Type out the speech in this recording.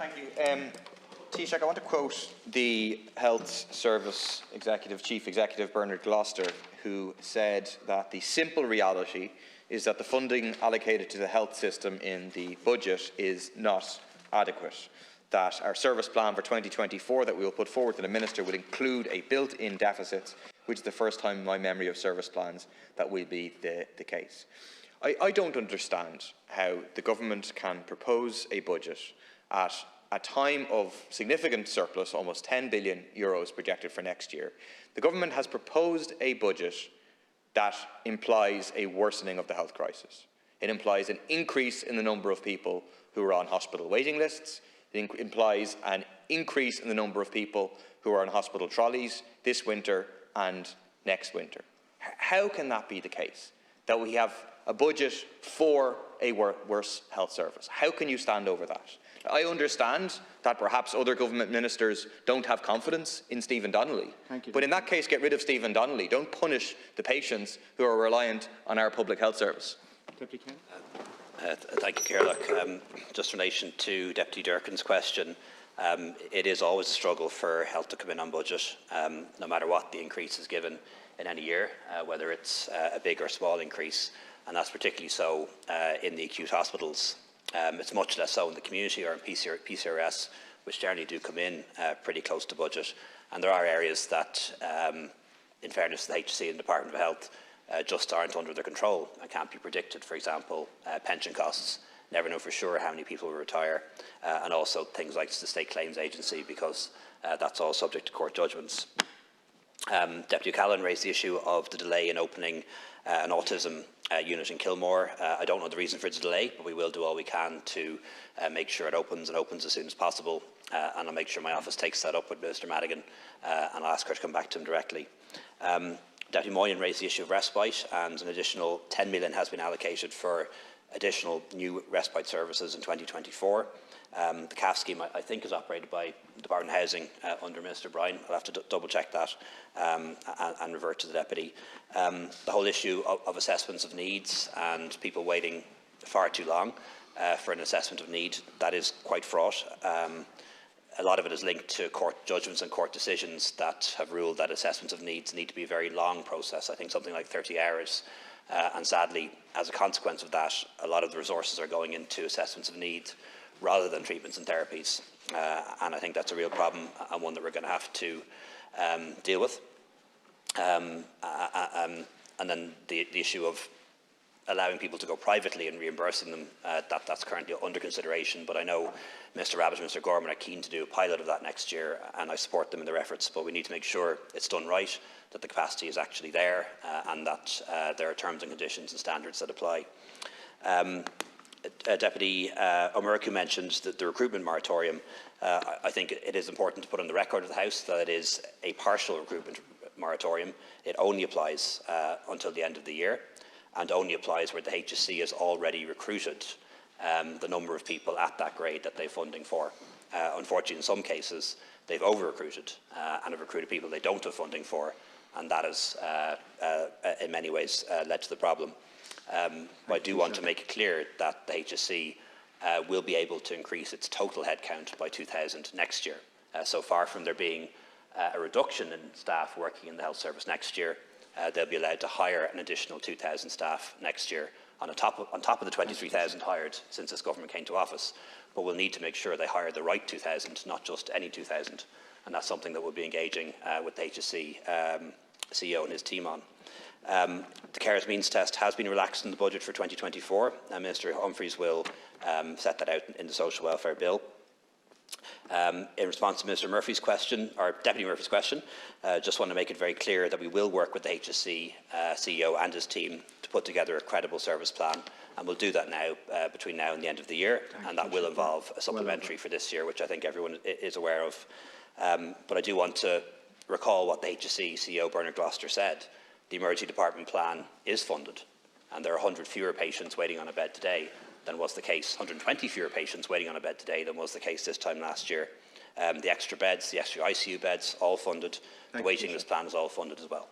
Thank you. Taoiseach, I want to quote the Health Service Chief Executive Bernard Gloucester, who said that the simple reality is that the funding allocated to the health system in the budget is not adequate, that our service plan for 2024 that we will put forward to the Minister will include a built-in deficit, which is the first time in my memory of service plans that will be the case. I don't understand how the government can propose a budget at a time of significant surplus, almost €10 billion projected for next year. The government has proposed a budget that implies a worsening of the health crisis. It implies an increase in the number of people who are on hospital waiting lists. It implies an increase in the number of people who are on hospital trolleys this winter and next winter. How can that be the case, that we have a budget for a worse health service? How can you stand over that? I understand that perhaps other government ministers don't have confidence in Stephen Donnelly, but in that case get rid of Stephen Donnelly. Don't punish the patients who are reliant on our public health service. Deputy Thank you, Kerlock. Just in relation to Deputy Durkin's question, it is always a struggle for health to come in on budget, no matter what the increase is given in any year, whether it's a big or small increase, and that's particularly so in the acute hospitals. It's much less so in the community or in PCRS, which generally do come in pretty close to budget. And there are areas that, in fairness to the HSE and Department of Health, just aren't under their control and can't be predicted. For example, pension costs. Never know for sure how many people will retire. And also things like the State Claims Agency, because that's all subject to court judgments. Deputy O'Callaghan raised the issue of the delay in opening an autism unit in Kilmore. I don't know the reason for the delay, but we will do all we can to make sure it opens and opens as soon as possible. And I'll make sure my office takes that up with Minister Madigan and I'll ask her to come back to him directly. Deputy Moynihan raised the issue of respite, and an additional €10 million has been allocated for additional new respite services in 2024. The CAF scheme, I think, is operated by the Department of Housing under Minister Bryan. I'll have to double check that and revert to the Deputy. The whole issue of assessments of needs and people waiting far too long for an assessment of need, that is quite fraught. A lot of it is linked to court judgments and court decisions that have ruled that assessments of needs need to be a very long process, I think something like 30 hours. And sadly, as a consequence of that, a lot of the resources are going into assessments of needs rather than treatments and therapies. And I think that's a real problem and one that we're going to have to deal with. And then the issue of allowing people to go privately and reimbursing them, that's currently under consideration. But I know Mr Rabbit and Mr Gorman are keen to do a pilot of that next year, and I support them in their efforts. But we need to make sure it's done right, that the capacity is actually there, and that there are terms and conditions and standards that apply. Deputy O'Murku mentioned the recruitment moratorium. I think it is important to put on the record of the House that it is a partial recruitment moratorium. It only applies until the end of the year, and only applies where the HSE has already recruited the number of people at that grade that they're funding for. Unfortunately, in some cases, they've over-recruited and have recruited people they don't have funding for, and that has, in many ways, led to the problem. But I do want to make it clear that the HSE will be able to increase its total headcount by 2,000 next year. So far from there being a reduction in staff working in the health service next year, they'll be allowed to hire an additional 2,000 staff next year on top of the 23,000 hired since this government came to office. But we'll need to make sure they hire the right 2,000, not just any 2,000. And that's something that we'll be engaging with the HSE CEO and his team on. The carers means test has been relaxed in the budget for 2024. Minister Humphreys will set that out in the social welfare bill. In response to Minister Murphy's question, or Deputy Murphy's question, just want to make it very clear that we will work with the HSE CEO and his team to put together a credible service plan, and we'll do that now between now and the end of the year, and that will involve a supplementary for this year, which I think everyone is aware of. But I do want to recall what the HSE CEO Bernard Gloucester said. The emergency department plan is funded, and there are 100 fewer patients waiting on a bed today than was the case, 120 fewer patients waiting on a bed today than was the case this time last year. The extra beds, the extra ICU beds, all funded. The waiting list plan is all funded as well.